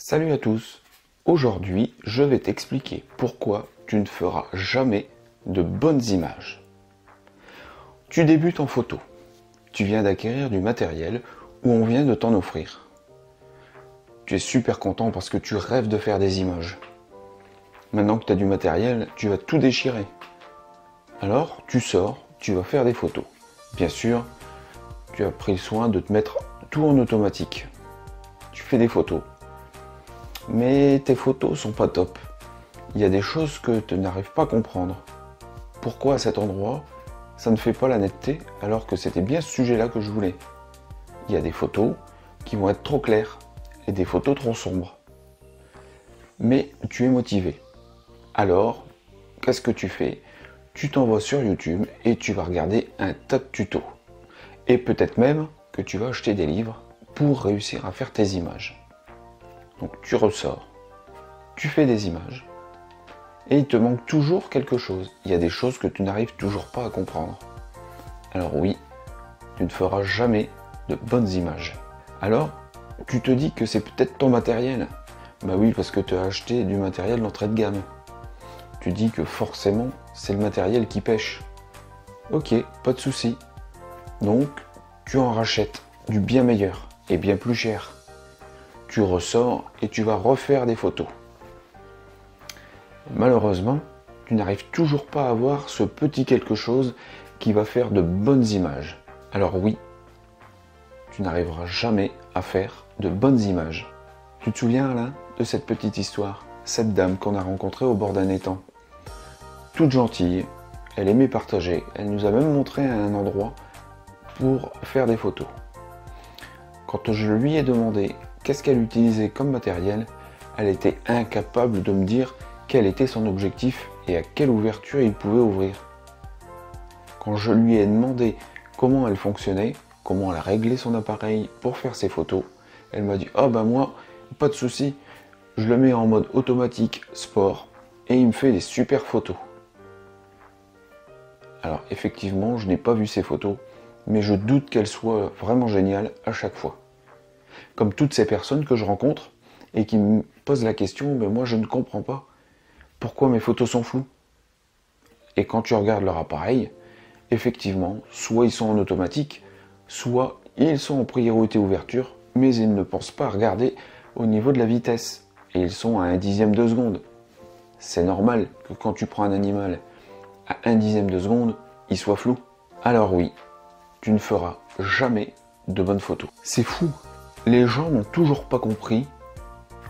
Salut à tous. Aujourd'hui, je vais t'expliquer pourquoi tu ne feras jamais de bonnes images. Tu débutes en photo. Tu viens d'acquérir du matériel ou on vient de t'en offrir. Tu es super content parce que tu rêves de faire des images. Maintenant que tu as du matériel, tu vas tout déchirer. Alors, tu sors, tu vas faire des photos. Bien sûr, tu as pris le soin de te mettre tout en automatique. Tu fais des photos. Mais tes photos sont pas top. Il y a des choses que tu n'arrives pas à comprendre. Pourquoi à cet endroit, ça ne fait pas la netteté alors que c'était bien ce sujet-là que je voulais. Il y a des photos qui vont être trop claires et des photos trop sombres. Mais tu es motivé. Alors, qu'est-ce que tu fais? Tu t'envoies sur YouTube et tu vas regarder un tas de tutos. Et peut-être même que tu vas acheter des livres pour réussir à faire tes images. Donc tu ressors, tu fais des images, et il te manque toujours quelque chose. Il y a des choses que tu n'arrives toujours pas à comprendre. Alors oui, tu ne feras jamais de bonnes images. Alors, tu te dis que c'est peut-être ton matériel. Bah oui, parce que tu as acheté du matériel d'entrée de gamme. Tu dis que forcément, c'est le matériel qui pêche. Ok, pas de souci. Donc, tu en rachètes du bien meilleur et bien plus cher. Tu ressors et tu vas refaire des photos. Malheureusement, tu n'arrives toujours pas à avoir ce petit quelque chose qui va faire de bonnes images. Alors oui, tu n'arriveras jamais à faire de bonnes images. Tu te souviens, Alain, de cette petite histoire? Cette dame qu'on a rencontrée au bord d'un étang. Toute gentille, elle aimait partager, elle nous a même montré un endroit pour faire des photos. Quand je lui ai demandé qu'est-ce qu'elle utilisait comme matériel, elle était incapable de me dire quel était son objectif et à quelle ouverture il pouvait ouvrir. Quand je lui ai demandé comment elle fonctionnait, comment elle réglait son appareil pour faire ses photos, elle m'a dit « Ah ben moi, pas de souci, je le mets en mode automatique sport et il me fait des super photos. » Alors effectivement, je n'ai pas vu ces photos, mais je doute qu'elles soient vraiment géniales à chaque fois. Comme toutes ces personnes que je rencontre et qui me posent la question, mais moi je ne comprends pas pourquoi mes photos sont floues. Et quand tu regardes leur appareil, effectivement, soit ils sont en automatique, soit ils sont en priorité ouverture, mais ils ne pensent pas à regarder au niveau de la vitesse. Et ils sont à 1/10 de seconde. C'est normal que quand tu prends un animal à 1/10 de seconde, il soit flou. Alors oui, tu ne feras jamais de bonnes photos. C'est fou. Les gens n'ont toujours pas compris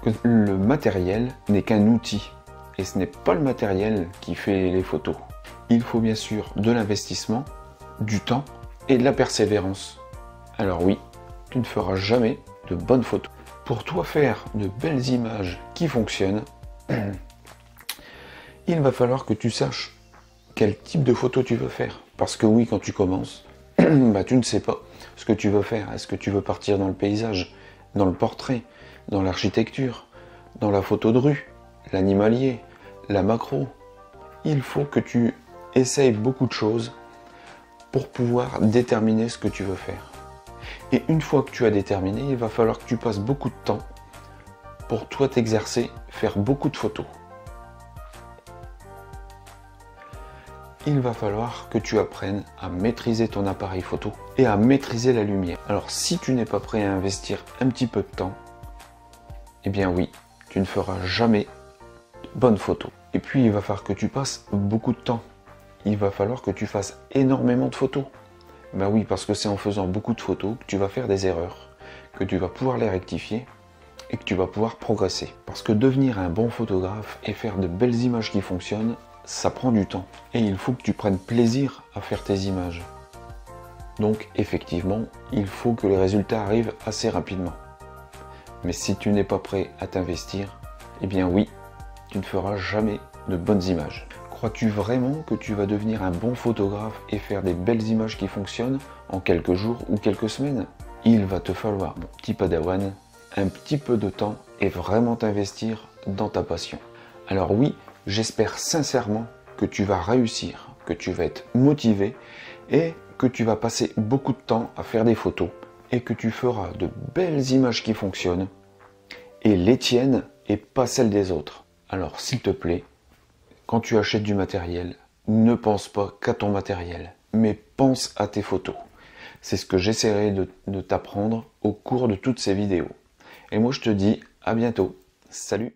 que le matériel n'est qu'un outil. Et ce n'est pas le matériel qui fait les photos. Il faut bien sûr de l'investissement, du temps et de la persévérance. Alors oui, tu ne feras jamais de bonnes photos. Pour toi faire de belles images qui fonctionnent, il va falloir que tu saches quel type de photo tu veux faire. Parce que oui, quand tu commences, bah, tu ne sais pas ce que tu veux faire. Est-ce que tu veux partir dans le paysage, dans le portrait, dans l'architecture, dans la photo de rue, l'animalier, la macro? Il faut que tu essayes beaucoup de choses pour pouvoir déterminer ce que tu veux faire. Et une fois que tu as déterminé, il va falloir que tu passes beaucoup de temps pour toi t'exercer, faire beaucoup de photos. Il va falloir que tu apprennes à maîtriser ton appareil photo et à maîtriser la lumière. Alors si tu n'es pas prêt à investir un petit peu de temps, eh bien oui, tu ne feras jamais de bonnes photos. Et puis il va falloir que tu passes beaucoup de temps. Il va falloir que tu fasses énormément de photos. Ben oui, parce que c'est en faisant beaucoup de photos que tu vas faire des erreurs, que tu vas pouvoir les rectifier et que tu vas pouvoir progresser. Parce que devenir un bon photographe et faire de belles images qui fonctionnent, ça prend du temps. Et il faut que tu prennes plaisir à faire tes images. Donc effectivement, il faut que les résultats arrivent assez rapidement. Mais si tu n'es pas prêt à t'investir, eh bien oui, tu ne feras jamais de bonnes images. Crois-tu vraiment que tu vas devenir un bon photographe et faire des belles images qui fonctionnent en quelques jours ou quelques semaines? Il va te falloir, mon petit padawan, un petit peu de temps et vraiment t'investir dans ta passion. Alors oui, j'espère sincèrement que tu vas réussir, que tu vas être motivé et que tu vas passer beaucoup de temps à faire des photos et que tu feras de belles images qui fonctionnent et les tiennes et pas celles des autres. Alors s'il te plaît, quand tu achètes du matériel, ne pense pas qu'à ton matériel, mais pense à tes photos. C'est ce que j'essaierai de t'apprendre au cours de toutes ces vidéos. Et moi je te dis à bientôt. Salut!